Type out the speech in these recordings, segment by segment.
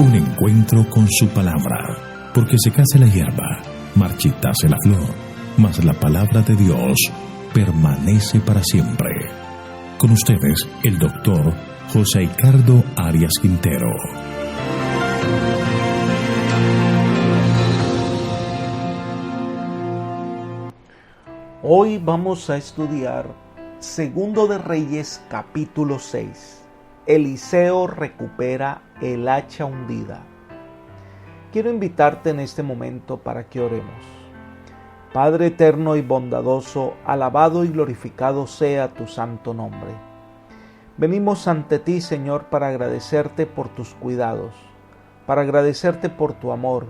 Un encuentro con su palabra, porque secase la hierba, marchitase la flor, mas la palabra de Dios permanece para siempre. Con ustedes, el doctor José Ricardo Arias Quintero. Hoy vamos a estudiar Segundo de Reyes, capítulo 6. Eliseo recupera el hacha hundida. Quiero invitarte en este momento para que oremos. Padre eterno y bondadoso, alabado y glorificado sea tu santo nombre. Venimos ante ti, Señor, para agradecerte por tus cuidados, para agradecerte por tu amor,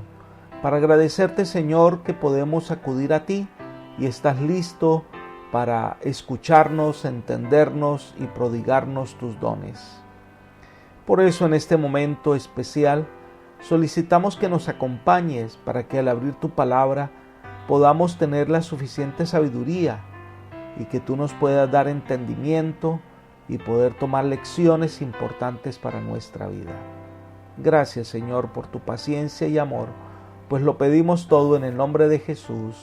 para agradecerte, Señor, que podemos acudir a ti y estás listo para escucharnos, entendernos y prodigarnos tus dones. Por eso en este momento especial solicitamos que nos acompañes para que al abrir tu palabra podamos tener la suficiente sabiduría y que tú nos puedas dar entendimiento y poder tomar lecciones importantes para nuestra vida. Gracias, Señor, por tu paciencia y amor, pues lo pedimos todo en el nombre de Jesús.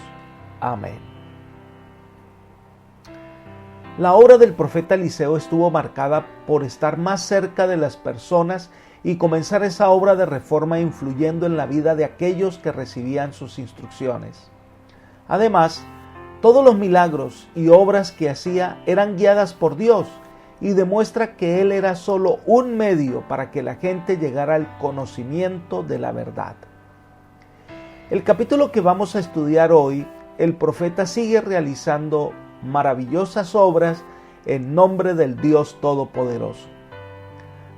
Amén. La obra del profeta Eliseo estuvo marcada por estar más cerca de las personas y comenzar esa obra de reforma influyendo en la vida de aquellos que recibían sus instrucciones. Además, todos los milagros y obras que hacía eran guiadas por Dios y demuestra que Él era solo un medio para que la gente llegara al conocimiento de la verdad. El capítulo que vamos a estudiar hoy, el profeta sigue realizando maravillosas obras en nombre del Dios Todopoderoso.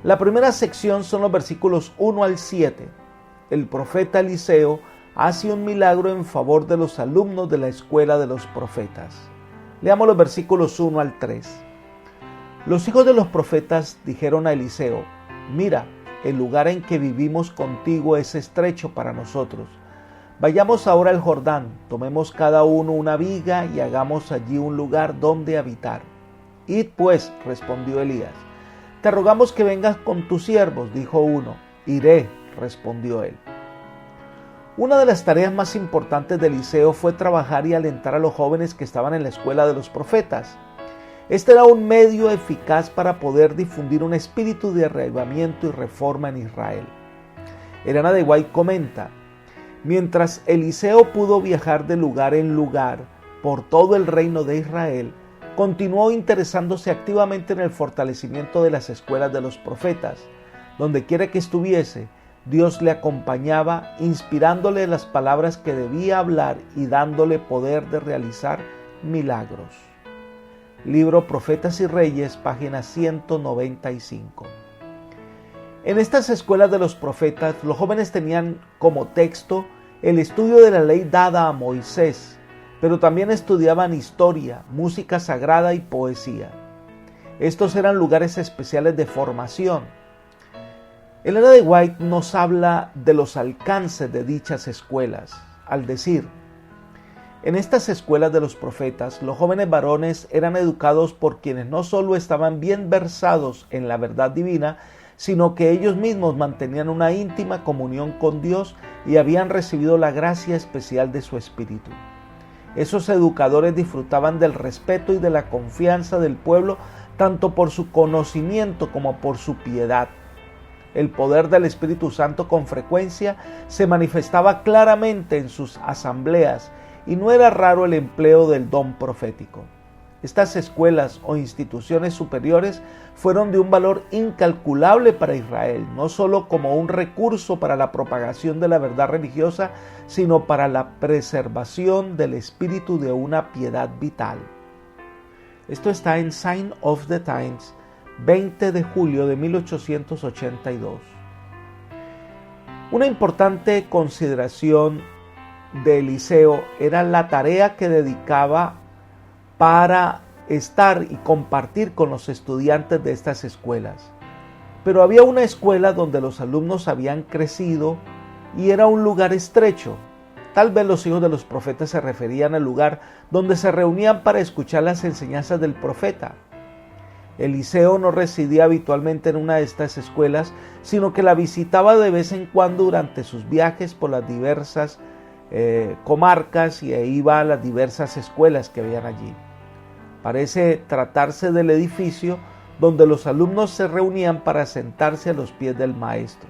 La primera sección son los versículos 1 al 7. El profeta Eliseo hace un milagro en favor de los alumnos de la escuela de los profetas. Leamos los versículos 1 al 3. Los hijos de los profetas dijeron a Eliseo: mira, el lugar en que vivimos contigo es estrecho para nosotros. Vayamos ahora al Jordán, tomemos cada uno una viga y hagamos allí un lugar donde habitar. Id pues, respondió Elías. Te rogamos que vengas con tus siervos, dijo uno. Iré, respondió él. Una de las tareas más importantes de Eliseo fue trabajar y alentar a los jóvenes que estaban en la escuela de los profetas. Este era un medio eficaz para poder difundir un espíritu de avivamiento y reforma en Israel. Elena de White comenta: mientras Eliseo pudo viajar de lugar en lugar por todo el reino de Israel, continuó interesándose activamente en el fortalecimiento de las escuelas de los profetas. Donde quiera que estuviese, Dios le acompañaba, inspirándole las palabras que debía hablar y dándole poder de realizar milagros. Libro Profetas y Reyes, página 195. En estas escuelas de los profetas, los jóvenes tenían como texto el estudio de la ley dada a Moisés, pero también estudiaban historia, música sagrada y poesía. Estos eran lugares especiales de formación. Elena de White nos habla de los alcances de dichas escuelas, al decir: en estas escuelas de los profetas, los jóvenes varones eran educados por quienes no solo estaban bien versados en la verdad divina, sino que ellos mismos mantenían una íntima comunión con Dios y habían recibido la gracia especial de su espíritu. Esos educadores disfrutaban del respeto y de la confianza del pueblo, tanto por su conocimiento como por su piedad. El poder del Espíritu Santo con frecuencia se manifestaba claramente en sus asambleas y no era raro el empleo del don profético. Estas escuelas o instituciones superiores fueron de un valor incalculable para Israel, no solo como un recurso para la propagación de la verdad religiosa, sino para la preservación del espíritu de una piedad vital. Esto está en Sign of the Times, 20 de julio de 1882. Una importante consideración de Eliseo era la tarea que dedicaba para estar y compartir con los estudiantes de estas escuelas. Pero había una escuela donde los alumnos habían crecido y era un lugar estrecho. Tal vez los hijos de los profetas se referían al lugar donde se reunían para escuchar las enseñanzas del profeta. Eliseo no residía habitualmente en una de estas escuelas, sino que la visitaba de vez en cuando durante sus viajes por las diversas comarcas y iba a las diversas escuelas que habían allí. Parece tratarse del edificio donde los alumnos se reunían para sentarse a los pies del maestro.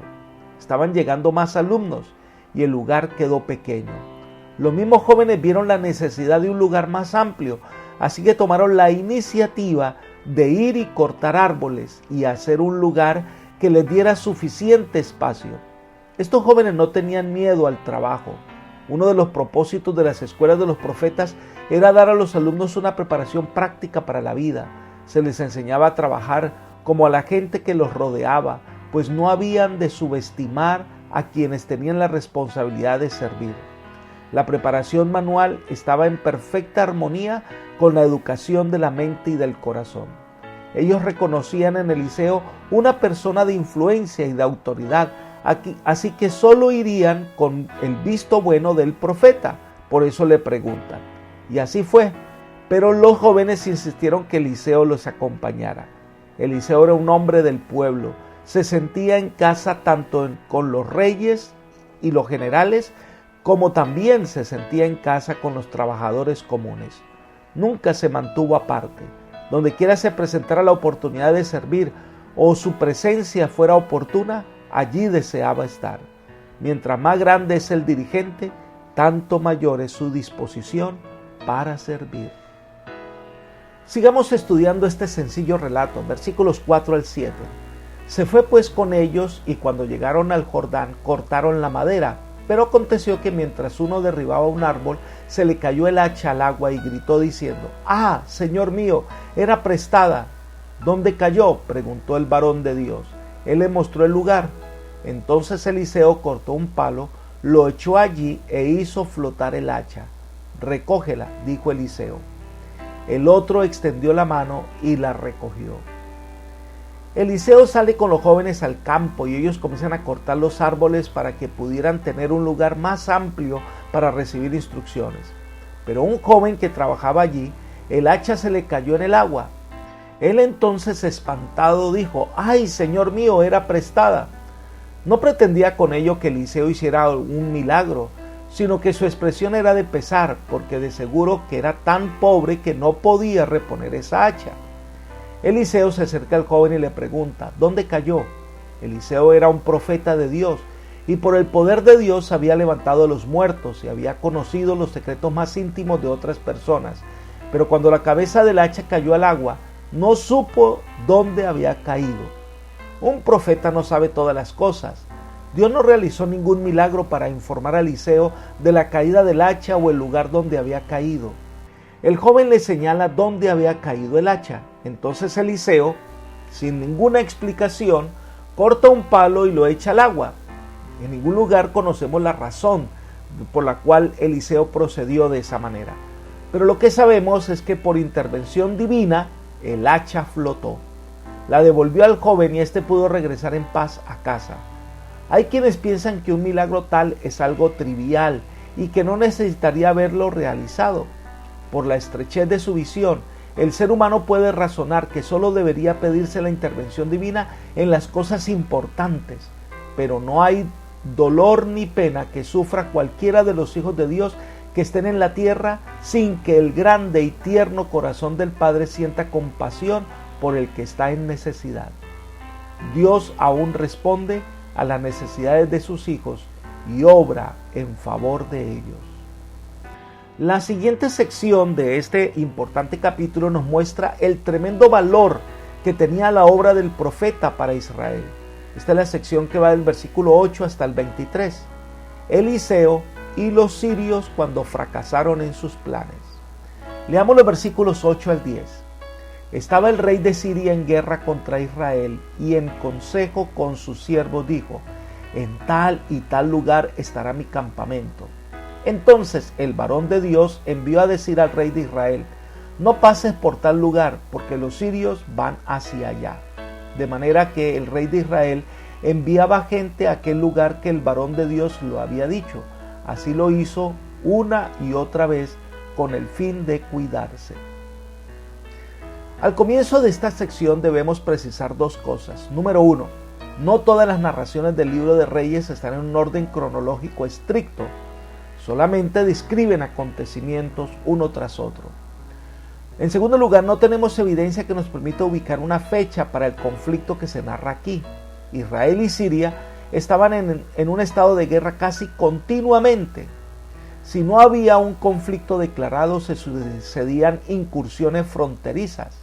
Estaban llegando más alumnos y el lugar quedó pequeño. Los mismos jóvenes vieron la necesidad de un lugar más amplio, así que tomaron la iniciativa de ir y cortar árboles y hacer un lugar que les diera suficiente espacio. Estos jóvenes no tenían miedo al trabajo. Uno de los propósitos de las escuelas de los profetas era dar a los alumnos una preparación práctica para la vida. Se les enseñaba a trabajar como a la gente que los rodeaba, pues no habían de subestimar a quienes tenían la responsabilidad de servir. La preparación manual estaba en perfecta armonía con la educación de la mente y del corazón. Ellos reconocían en Eliseo una persona de influencia y de autoridad, así que solo irían con el visto bueno del profeta. Por eso le preguntan. Y así fue. Pero los jóvenes insistieron que Eliseo los acompañara. Eliseo era un hombre del pueblo. Se sentía en casa tanto con los reyes y los generales, como también se sentía en casa con los trabajadores comunes. Nunca se mantuvo aparte. Donde quiera se presentara la oportunidad de servir o su presencia fuera oportuna, allí deseaba estar. Mientras más grande es el dirigente, tanto mayor es su disposición para servir. Sigamos estudiando este sencillo relato, versículos 4 al 7. Se fue pues con ellos y cuando llegaron al Jordán cortaron la madera. Pero aconteció que mientras uno derribaba un árbol, se le cayó el hacha al agua y gritó diciendo: «¡Ah, Señor mío, era prestada!». «¿Dónde cayó?», preguntó el varón de Dios. Él le mostró el lugar. Entonces Eliseo cortó un palo, lo echó allí e hizo flotar el hacha. «Recógela», dijo Eliseo. El otro extendió la mano y la recogió. Eliseo sale con los jóvenes al campo y ellos comienzan a cortar los árboles para que pudieran tener un lugar más amplio para recibir instrucciones. Pero un joven que trabajaba allí, el hacha se le cayó en el agua. Él entonces, espantado, dijo: «¡Ay, Señor mío, era prestada!». No pretendía con ello que Eliseo hiciera un milagro, sino que su expresión era de pesar, porque de seguro que era tan pobre que no podía reponer esa hacha. Eliseo se acerca al joven y le pregunta: «¿Dónde cayó?». Eliseo era un profeta de Dios y por el poder de Dios había levantado a los muertos y había conocido los secretos más íntimos de otras personas. Pero cuando la cabeza del hacha cayó al agua, no supo dónde había caído. Un profeta no sabe todas las cosas. Dios no realizó ningún milagro para informar a Eliseo de la caída del hacha o el lugar donde había caído. El joven le señala dónde había caído el hacha. Entonces Eliseo, sin ninguna explicación, corta un palo y lo echa al agua. En ningún lugar conocemos la razón por la cual Eliseo procedió de esa manera. Pero lo que sabemos es que por intervención divina, el hacha flotó. La devolvió al joven y éste pudo regresar en paz a casa. Hay quienes piensan que un milagro tal es algo trivial y que no necesitaría haberlo realizado. Por la estrechez de su visión, el ser humano puede razonar que solo debería pedirse la intervención divina en las cosas importantes, pero no hay dolor ni pena que sufra cualquiera de los hijos de Dios que estén en la tierra sin que el grande y tierno corazón del Padre sienta compasión por el que está en necesidad. Dios aún responde a las necesidades de sus hijos y obra en favor de ellos. La siguiente sección de este importante capítulo nos muestra el tremendo valor que tenía la obra del profeta para Israel. Esta es la sección que va del versículo 8 hasta el 23. Eliseo y los sirios cuando fracasaron en sus planes. Leamos los versículos 8 al 10. Estaba el rey de Siria en guerra contra Israel y en consejo con sus siervos dijo: «En tal y tal lugar estará mi campamento». Entonces el varón de Dios envió a decir al rey de Israel: «No pases por tal lugar, porque los sirios van hacia allá». De manera que el rey de Israel enviaba gente a aquel lugar que el varón de Dios lo había dicho. Así lo hizo una y otra vez con el fin de cuidarse. Al comienzo de esta sección debemos precisar dos cosas. Número 1, no todas las narraciones del libro de Reyes están en un orden cronológico estricto, solamente describen acontecimientos uno tras otro. En segundo lugar, no tenemos evidencia que nos permita ubicar una fecha para el conflicto que se narra aquí. Israel y Siria estaban en un estado de guerra casi continuamente. Si no había un conflicto declarado, se sucedían incursiones fronterizas.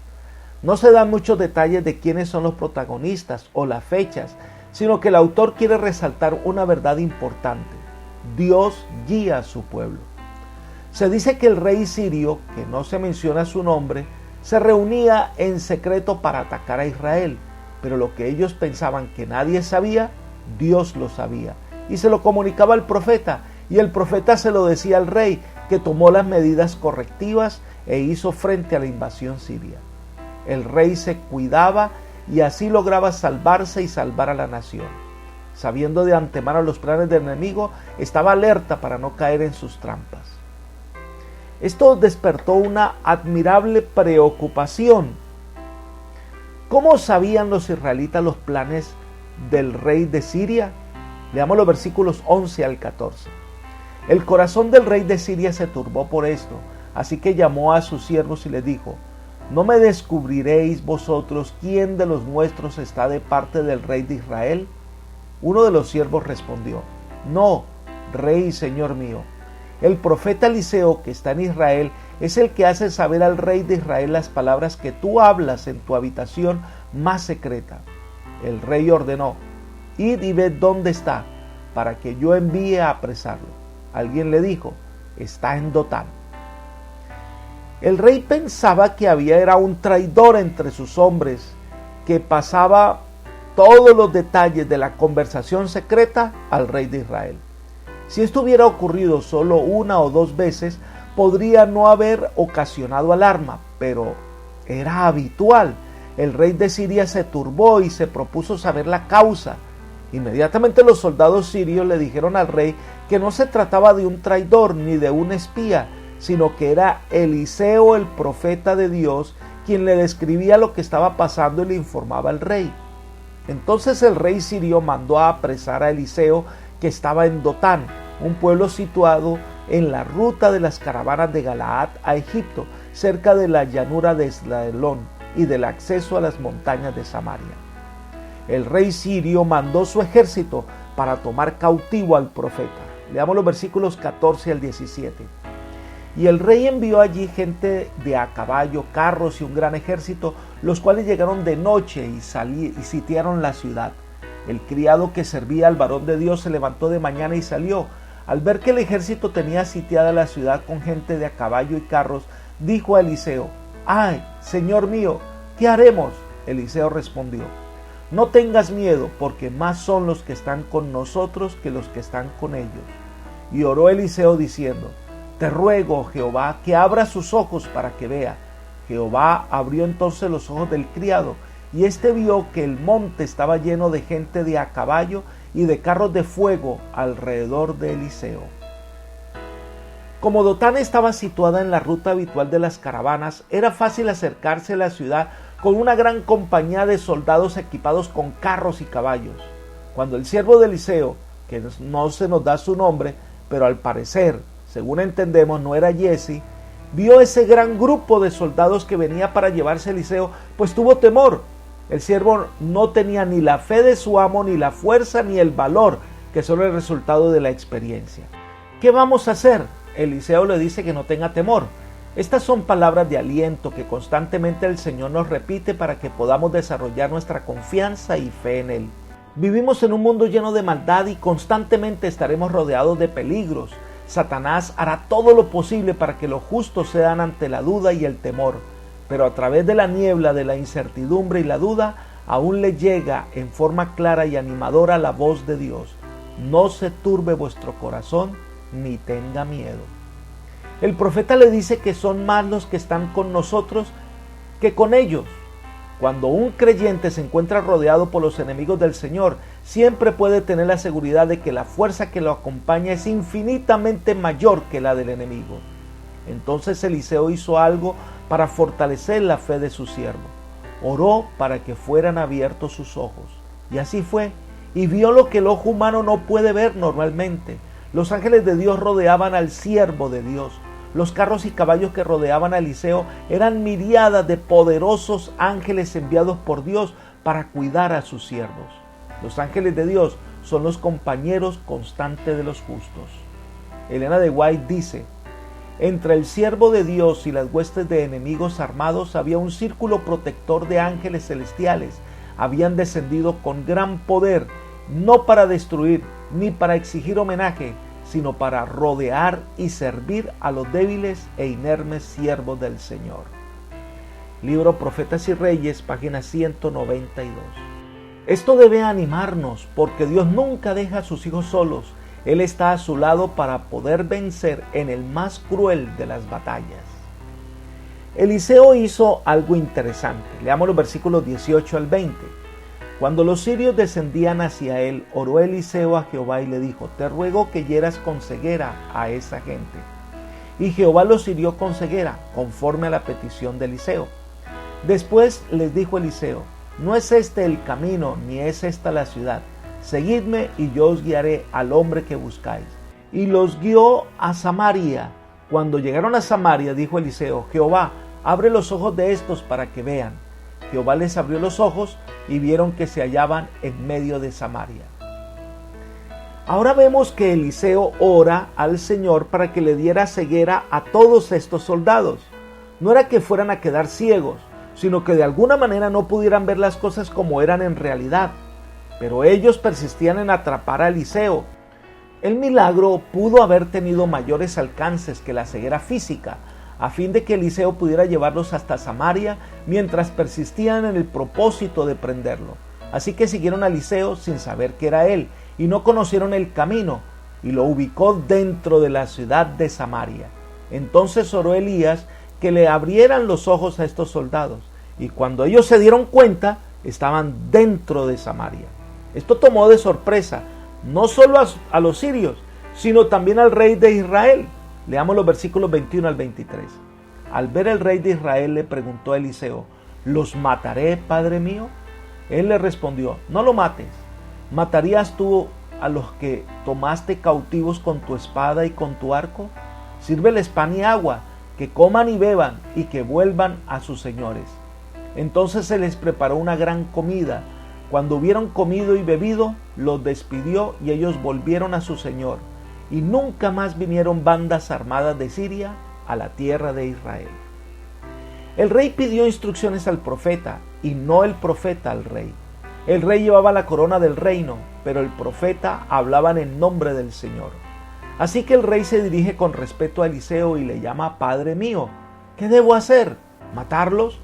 No se dan muchos detalles de quiénes son los protagonistas o las fechas, sino que el autor quiere resaltar una verdad importante. Dios guía a su pueblo. Se dice que el rey sirio, que no se menciona su nombre, se reunía en secreto para atacar a Israel, pero lo que ellos pensaban que nadie sabía, Dios lo sabía, y se lo comunicaba al profeta, y el profeta se lo decía al rey, que tomó las medidas correctivas e hizo frente a la invasión siria. El rey se cuidaba y así lograba salvarse y salvar a la nación. Sabiendo de antemano los planes del enemigo, estaba alerta para no caer en sus trampas. Esto despertó una admirable preocupación. ¿Cómo sabían los israelitas los planes del rey de Siria? Leamos los versículos 11 al 14. El corazón del rey de Siria se turbó por esto, así que llamó a sus siervos y les dijo: ¿no me descubriréis vosotros quién de los nuestros está de parte del rey de Israel? Uno de los siervos respondió: no, rey y señor mío. El profeta Eliseo, que está en Israel, es el que hace saber al rey de Israel las palabras que tú hablas en tu habitación más secreta. El rey ordenó: id y ved dónde está, para que yo envíe a apresarlo. Alguien le dijo: está en Dotán. El rey pensaba que era un traidor entre sus hombres, que pasaba todos los detalles de la conversación secreta al rey de Israel. Si esto hubiera ocurrido solo una o dos veces, podría no haber ocasionado alarma, pero era habitual. El rey de Siria se turbó y se propuso saber la causa. Inmediatamente los soldados sirios le dijeron al rey que no se trataba de un traidor ni de un espía, sino que era Eliseo, el profeta de Dios, quien le describía lo que estaba pasando y le informaba al rey. Entonces el rey sirio mandó a apresar a Eliseo, que estaba en Dotán, un pueblo situado en la ruta de las caravanas de Galaad a Egipto, cerca de la llanura de Esdraelón y del acceso a las montañas de Samaria. El rey sirio mandó su ejército para tomar cautivo al profeta. Leamos los versículos 14 al 17. Y el rey envió allí gente de a caballo, carros y un gran ejército, los cuales llegaron de noche y sitiaron la ciudad. El criado que servía al varón de Dios se levantó de mañana y salió. Al ver que el ejército tenía sitiada la ciudad con gente de a caballo y carros, dijo a Eliseo: ¡ay, señor mío! ¿Qué haremos? Eliseo respondió: no tengas miedo, porque más son los que están con nosotros que los que están con ellos. Y oró Eliseo diciendo: te ruego, Jehová, que abra sus ojos para que vea. Jehová abrió entonces los ojos del criado, y éste vio que el monte estaba lleno de gente de a caballo y de carros de fuego alrededor de Eliseo. Como Dotán estaba situada en la ruta habitual de las caravanas, era fácil acercarse a la ciudad con una gran compañía de soldados equipados con carros y caballos. Cuando el siervo de Eliseo, que no se nos da su nombre, pero al parecer, según entendemos, no era Jesse, vio ese gran grupo de soldados que venía para llevarse a Eliseo, pues tuvo temor. El siervo no tenía ni la fe de su amo, ni la fuerza, ni el valor, que son el resultado de la experiencia. ¿Qué vamos a hacer? Eliseo le dice que no tenga temor. Estas son palabras de aliento que constantemente el Señor nos repite para que podamos desarrollar nuestra confianza y fe en Él. Vivimos en un mundo lleno de maldad y constantemente estaremos rodeados de peligros. Satanás hará todo lo posible para que los justos cedan ante la duda y el temor, pero a través de la niebla de la incertidumbre y la duda, aún le llega en forma clara y animadora la voz de Dios: no se turbe vuestro corazón, ni tenga miedo. El profeta le dice que son más los que están con nosotros que con ellos. Cuando un creyente se encuentra rodeado por los enemigos del Señor, siempre puede tener la seguridad de que la fuerza que lo acompaña es infinitamente mayor que la del enemigo. Entonces Eliseo hizo algo para fortalecer la fe de su siervo. Oró para que fueran abiertos sus ojos. Y así fue, y vio lo que el ojo humano no puede ver normalmente. Los ángeles de Dios rodeaban al siervo de Dios. Los carros y caballos que rodeaban a Eliseo eran miríadas de poderosos ángeles enviados por Dios para cuidar a sus siervos. Los ángeles de Dios son los compañeros constantes de los justos. Elena de White dice: entre el siervo de Dios y las huestes de enemigos armados había un círculo protector de ángeles celestiales. Habían descendido con gran poder, no para destruir ni para exigir homenaje, sino para rodear y servir a los débiles e inermes siervos del Señor. Libro Profetas y Reyes, página 192. Esto debe animarnos, porque Dios nunca deja a sus hijos solos. Él está a su lado para poder vencer en el más cruel de las batallas. Eliseo hizo algo interesante. Leamos los versículos 18 al 20. Cuando los sirios descendían hacia él, oró Eliseo a Jehová y le dijo: te ruego que hieras con ceguera a esa gente. Y Jehová los hirió con ceguera, conforme a la petición de Eliseo. Después les dijo Eliseo: no es este el camino, ni es esta la ciudad. Seguidme y yo os guiaré al hombre que buscáis. Y los guió a Samaria. Cuando llegaron a Samaria, dijo Eliseo: Jehová, abre los ojos de estos para que vean. Jehová les abrió los ojos y vieron que se hallaban en medio de Samaria. Ahora vemos que Eliseo ora al Señor para que le diera ceguera a todos estos soldados. No era que fueran a quedar ciegos, sino que de alguna manera no pudieran ver las cosas como eran en realidad. Pero ellos persistían en atrapar a Eliseo. El milagro pudo haber tenido mayores alcances que la ceguera física, a fin de que Eliseo pudiera llevarlos hasta Samaria mientras persistían en el propósito de prenderlo. Así que siguieron a Eliseo sin saber que era él, y no conocieron el camino, y lo ubicó dentro de la ciudad de Samaria. Entonces oró Elías que le abrieran los ojos a estos soldados, y cuando ellos se dieron cuenta, estaban dentro de Samaria. Esto tomó de sorpresa no solo a los sirios, sino también al rey de Israel. Leamos los versículos 21 al 23. Al ver el rey de Israel le preguntó a Eliseo: ¿los mataré, padre mío? Él le respondió: no lo mates. ¿Matarías tú a los que tomaste cautivos con tu espada y con tu arco? Sírveles pan y agua, que coman y beban y que vuelvan a sus señores. Entonces se les preparó una gran comida. Cuando hubieron comido y bebido, los despidió y ellos volvieron a su señor. Y nunca más vinieron bandas armadas de Siria a la tierra de Israel. El rey pidió instrucciones al profeta y no el profeta al rey. El rey llevaba la corona del reino, pero el profeta hablaba en el nombre del Señor. Así que el rey se dirige con respeto a Eliseo y le llama: Padre mío, ¿qué debo hacer? ¿Matarlos?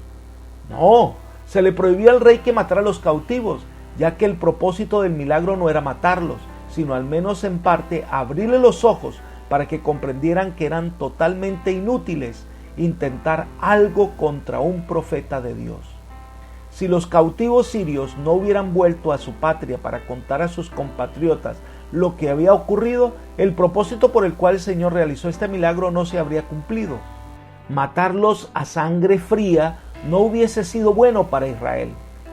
No, se le prohibió al rey que matara a los cautivos, ya que el propósito del milagro no era matarlos, sino al menos en parte abrirle los ojos para que comprendieran que eran totalmente inútiles intentar algo contra un profeta de Dios. Si los cautivos sirios no hubieran vuelto a su patria para contar a sus compatriotas lo que había ocurrido, el propósito por el cual el Señor realizó este milagro no se habría cumplido. Matarlos a sangre fría no hubiese sido bueno para Israel.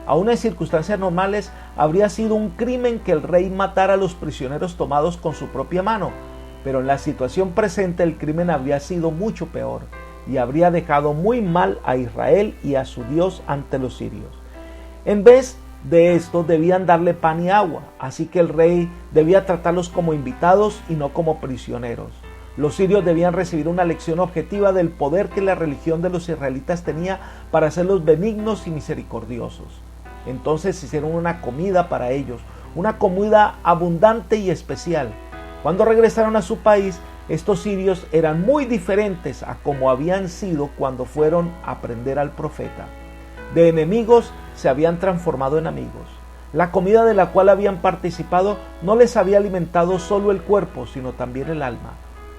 Aún en circunstancias normales, habría sido un crimen que el rey matara a los prisioneros tomados con su propia mano, pero en la situación presente el crimen habría sido mucho peor y habría dejado muy mal a Israel y a su Dios ante los sirios. En vez de esto, debían darle pan y agua, así que el rey debía tratarlos como invitados y no como prisioneros. Los sirios debían recibir una lección objetiva del poder que la religión de los israelitas tenía para hacerlos benignos y misericordiosos. Entonces hicieron una comida para ellos, una comida abundante y especial. Cuando regresaron a su país, estos sirios eran muy diferentes a como habían sido cuando fueron a prender al profeta. De enemigos se habían transformado en amigos. La comida de la cual habían participado no les había alimentado solo el cuerpo, sino también el alma.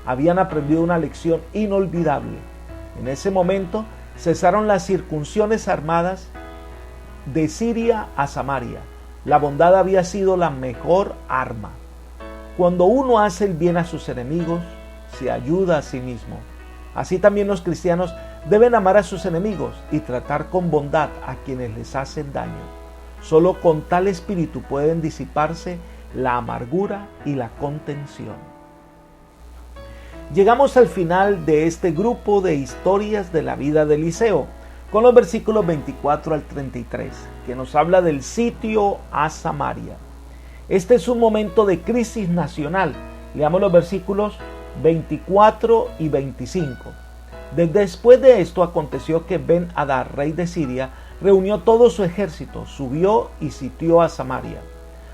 Habían aprendido una lección inolvidable. En ese momento cesaron las circunciones armadas de Siria a Samaria. La bondad había sido la mejor arma. Cuando uno hace el bien a sus enemigos, se ayuda a sí mismo. Así también los cristianos Deben amar a sus enemigos y tratar con bondad a quienes les hacen daño. Solo con tal espíritu pueden disiparse la amargura y la contención. Llegamos al final de este grupo de historias de la vida de Eliseo, con los versículos 24 al 33, que nos habla del sitio a Samaria. Este es un momento de crisis nacional. Leamos los versículos 24 y 25. Después de esto aconteció que Ben-Hadad, rey de Siria, reunió todo su ejército, subió y sitió a Samaria.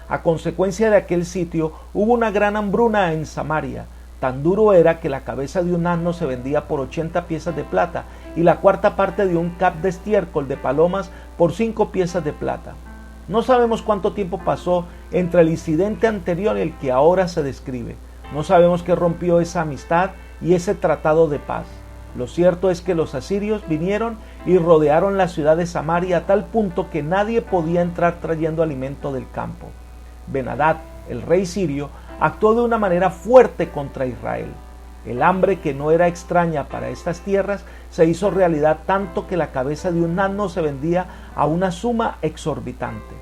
A consecuencia de aquel sitio hubo una gran hambruna en Samaria. Tan duro era que la cabeza de un asno se vendía por 80 piezas de plata y la cuarta parte de un cap de estiércol de palomas por 5 piezas de plata. No sabemos cuánto tiempo pasó entre el incidente anterior y el que ahora se describe. No sabemos qué rompió esa amistad y ese tratado de paz. Lo cierto es que los asirios vinieron y rodearon la ciudad de Samaria a tal punto que nadie podía entrar trayendo alimento del campo. Ben-Hadad, el rey sirio, actuó de una manera fuerte contra Israel. El hambre, que no era extraña para estas tierras, se hizo realidad tanto que la cabeza de un asno se vendía a una suma exorbitante.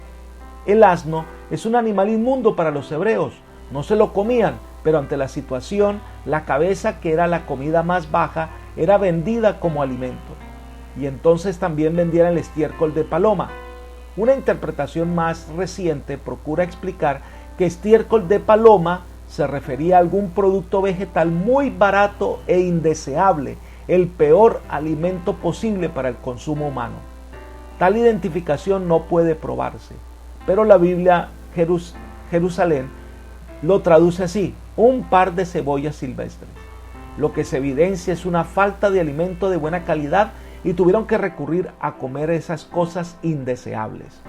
El asno es un animal inmundo para los hebreos. No se lo comían, pero ante la situación, la cabeza, que era la comida más baja, era vendida como alimento. Y entonces también vendían el estiércol de paloma. Una interpretación más reciente procura explicar que estiércol de paloma se refería a algún producto vegetal muy barato e indeseable, el peor alimento posible para el consumo humano. Tal identificación no puede probarse, pero la Biblia Jerusalén lo traduce así: un par de cebollas silvestres. Lo que se evidencia es una falta de alimento de buena calidad y tuvieron que recurrir a comer esas cosas indeseables.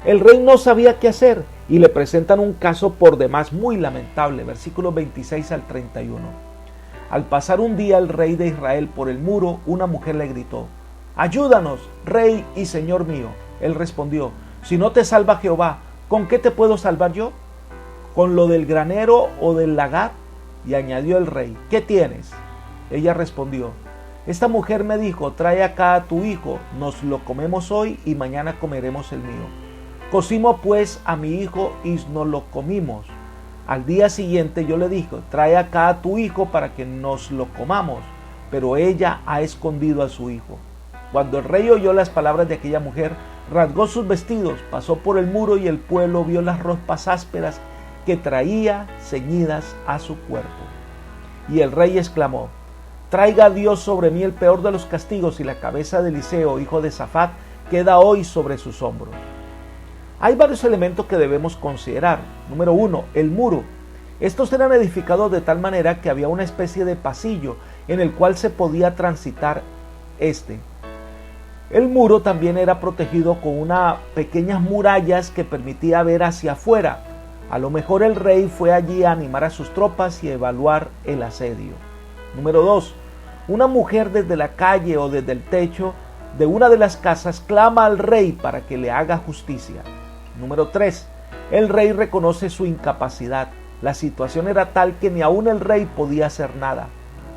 El rey no sabía qué hacer y le presentan un caso por demás muy lamentable, versículos 26 al 31. Al pasar un día el rey de Israel por el muro, una mujer le gritó: «Ayúdanos, rey y señor mío». Él respondió: «Si no te salva Jehová, ¿con qué te puedo salvar yo? ¿Con lo del granero o del lagar?». Y añadió el rey: «¿Qué tienes?». Ella respondió: «Esta mujer me dijo: trae acá a tu hijo, nos lo comemos hoy y mañana comeremos el mío». Cocimos pues a mi hijo y nos lo comimos. Al día siguiente yo le dije: trae acá a tu hijo para que nos lo comamos, pero ella ha escondido a su hijo. Cuando el rey oyó las palabras de aquella mujer, rasgó sus vestidos, pasó por el muro y el pueblo vio las ropas ásperas que traía ceñidas a su cuerpo. Y el rey exclamó: «Traiga Dios sobre mí el peor de los castigos, y la cabeza de Eliseo, hijo de Safat, queda hoy sobre sus hombros». Hay varios elementos que debemos considerar. Número 1, el muro. Estos eran edificados de tal manera que había una especie de pasillo en el cual se podía transitar El muro también era protegido con unas pequeñas murallas que permitía ver hacia afuera. A lo mejor el rey fue allí a animar a sus tropas y evaluar el asedio. Número 2. Una mujer desde la calle o desde el techo de una de las casas clama al rey para que le haga justicia. Número 3. El rey reconoce su incapacidad. La situación era tal que ni aún el rey podía hacer nada.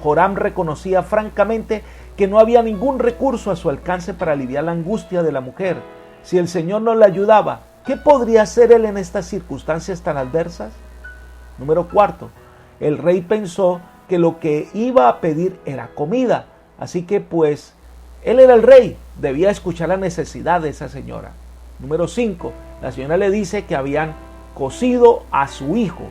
Joram reconocía francamente que no había ningún recurso a su alcance para aliviar la angustia de la mujer. Si el Señor no le ayudaba, ¿qué podría hacer él en estas circunstancias tan adversas? Número 4. El rey pensó que lo que iba a pedir era comida. Así que pues, él era el rey, debía escuchar la necesidad de esa señora. Número 5. La señora le dice que habían cocido a su hijo.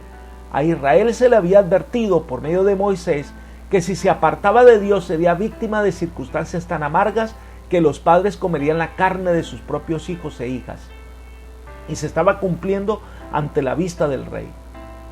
A Israel se le había advertido por medio de Moisés que si se apartaba de Dios sería víctima de circunstancias tan amargas que los padres comerían la carne de sus propios hijos e hijas. Y se estaba cumpliendo ante la vista del rey.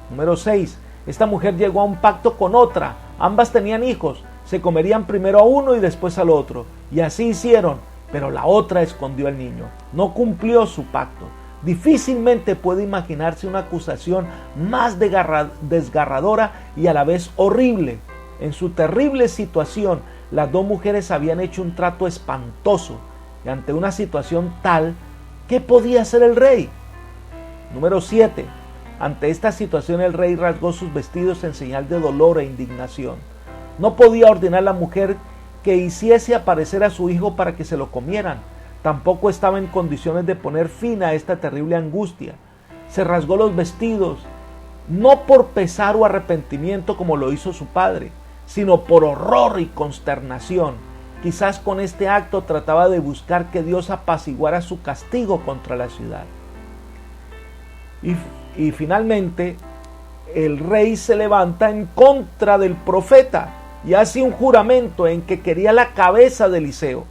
Número 6. Esta mujer llegó a un pacto con otra. Ambas tenían hijos. Se comerían primero a uno y después al otro. Y así hicieron, pero la otra escondió al niño. No cumplió su pacto. Difícilmente puede imaginarse una acusación más desgarradora y a la vez horrible. En su terrible situación, las dos mujeres habían hecho un trato espantoso. Y ante una situación tal, ¿qué podía hacer el rey? Número 7. Ante esta situación el rey rasgó sus vestidos en señal de dolor e indignación. No podía ordenar a la mujer que hiciese aparecer a su hijo para que se lo comieran. Tampoco estaba en condiciones de poner fin a esta terrible angustia. Se rasgó los vestidos, no por pesar o arrepentimiento como lo hizo su padre, sino por horror y consternación. Quizás con este acto trataba de buscar que Dios apaciguara su castigo contra la ciudad. Y finalmente el rey se levanta en contra del profeta y hace un juramento en que quería la cabeza de Eliseo.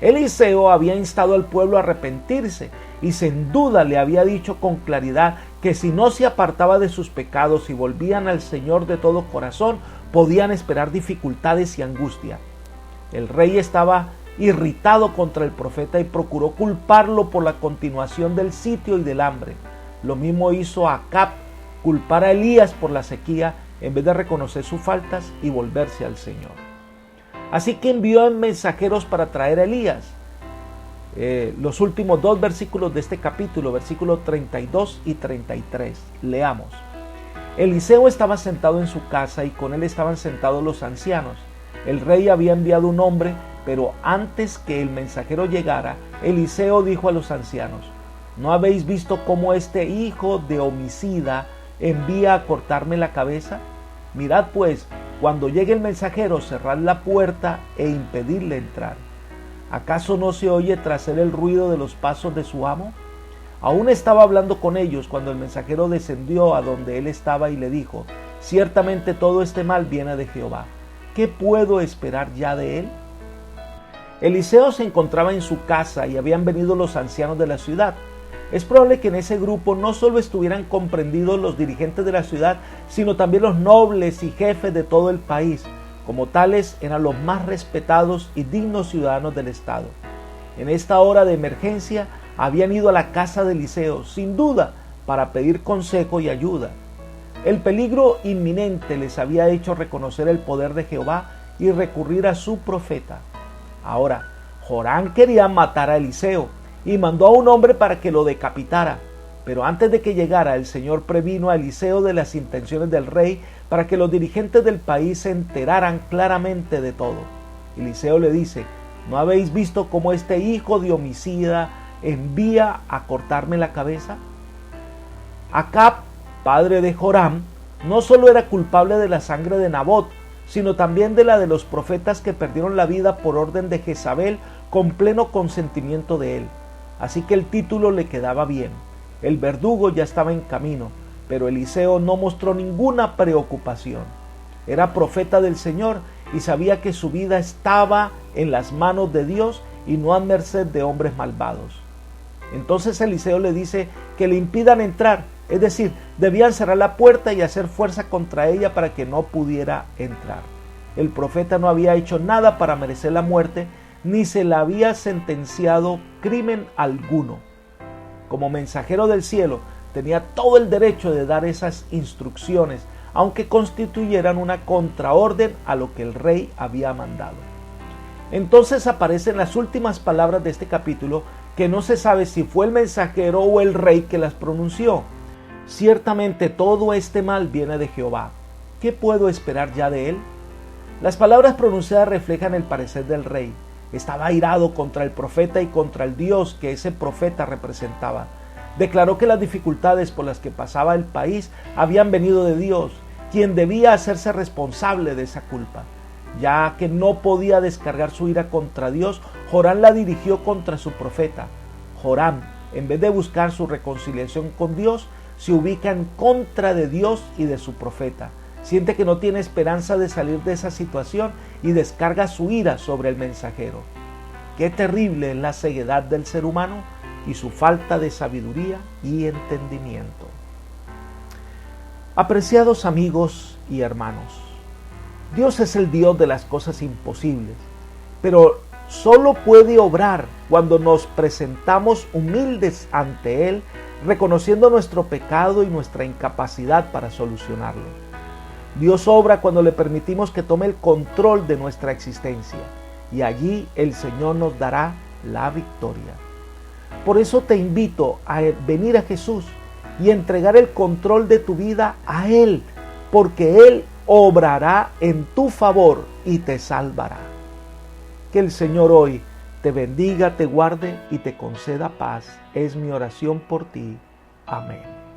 Eliseo había instado al pueblo a arrepentirse y sin duda le había dicho con claridad que si no se apartaba de sus pecados y volvían al Señor de todo corazón, podían esperar dificultades y angustia. El rey estaba irritado contra el profeta y procuró culparlo por la continuación del sitio y del hambre. Lo mismo hizo Acab, culpar a Elías por la sequía en vez de reconocer sus faltas y volverse al Señor. Así que envió mensajeros para traer a Elías. Los últimos 2 versículos de este capítulo, versículos 32 y 33. Leamos. Eliseo estaba sentado en su casa y con él estaban sentados los ancianos. El rey había enviado un hombre, pero antes que el mensajero llegara, Eliseo dijo a los ancianos: ¿no habéis visto cómo este hijo de homicida envía a cortarme la cabeza? Mirad pues, cuando llegue el mensajero, cerrad la puerta e impedidle entrar. ¿Acaso no se oye tras él el ruido de los pasos de su amo? Aún estaba hablando con ellos cuando el mensajero descendió a donde él estaba y le dijo: ciertamente todo este mal viene de Jehová. ¿Qué puedo esperar ya de él? Eliseo se encontraba en su casa y habían venido los ancianos de la ciudad. Es probable que en ese grupo no solo estuvieran comprendidos los dirigentes de la ciudad, sino también los nobles y jefes de todo el país. Como tales, eran los más respetados y dignos ciudadanos del estado. En esta hora de emergencia, habían ido a la casa de Eliseo, sin duda, para pedir consejo y ayuda. El peligro inminente les había hecho reconocer el poder de Jehová y recurrir a su profeta. Ahora, Joram quería matar a Eliseo y mandó a un hombre para que lo decapitara. Pero antes de que llegara, el Señor previno a Eliseo de las intenciones del rey para que los dirigentes del país se enteraran claramente de todo. Eliseo le dice: ¿no habéis visto cómo este hijo de homicida envía a cortarme la cabeza? Acab, padre de Joram, no solo era culpable de la sangre de Nabot, sino también de la de los profetas que perdieron la vida por orden de Jezabel con pleno consentimiento de él. Así que el título le quedaba bien. El verdugo ya estaba en camino, pero Eliseo no mostró ninguna preocupación. Era profeta del Señor y sabía que su vida estaba en las manos de Dios y no a merced de hombres malvados. Entonces Eliseo le dice que le impidan entrar, es decir, debían cerrar la puerta y hacer fuerza contra ella para que no pudiera entrar. El profeta no había hecho nada para merecer la muerte, ni se le había sentenciado crimen alguno. Como mensajero del cielo, tenía todo el derecho de dar esas instrucciones, aunque constituyeran una contraorden a lo que el rey había mandado. Entonces aparecen las últimas palabras de este capítulo, que no se sabe si fue el mensajero o el rey que las pronunció. Ciertamente todo este mal viene de Jehová. ¿Qué puedo esperar ya de él? Las palabras pronunciadas reflejan el parecer del rey. Estaba airado contra el profeta y contra el Dios que ese profeta representaba. Declaró que las dificultades por las que pasaba el país habían venido de Dios, quien debía hacerse responsable de esa culpa. Ya que no podía descargar su ira contra Dios, Joram la dirigió contra su profeta. Joram, en vez de buscar su reconciliación con Dios, se ubica en contra de Dios y de su profeta. Siente que no tiene esperanza de salir de esa situación y descarga su ira sobre el mensajero. Qué terrible es la ceguedad del ser humano y su falta de sabiduría y entendimiento. Apreciados amigos y hermanos, Dios es el Dios de las cosas imposibles, pero solo puede obrar cuando nos presentamos humildes ante Él, reconociendo nuestro pecado y nuestra incapacidad para solucionarlo. Dios obra cuando le permitimos que tome el control de nuestra existencia, y allí el Señor nos dará la victoria. Por eso te invito a venir a Jesús y entregar el control de tu vida a Él, porque Él obrará en tu favor y te salvará. Que el Señor hoy te bendiga, te guarde y te conceda paz. Es mi oración por ti. Amén.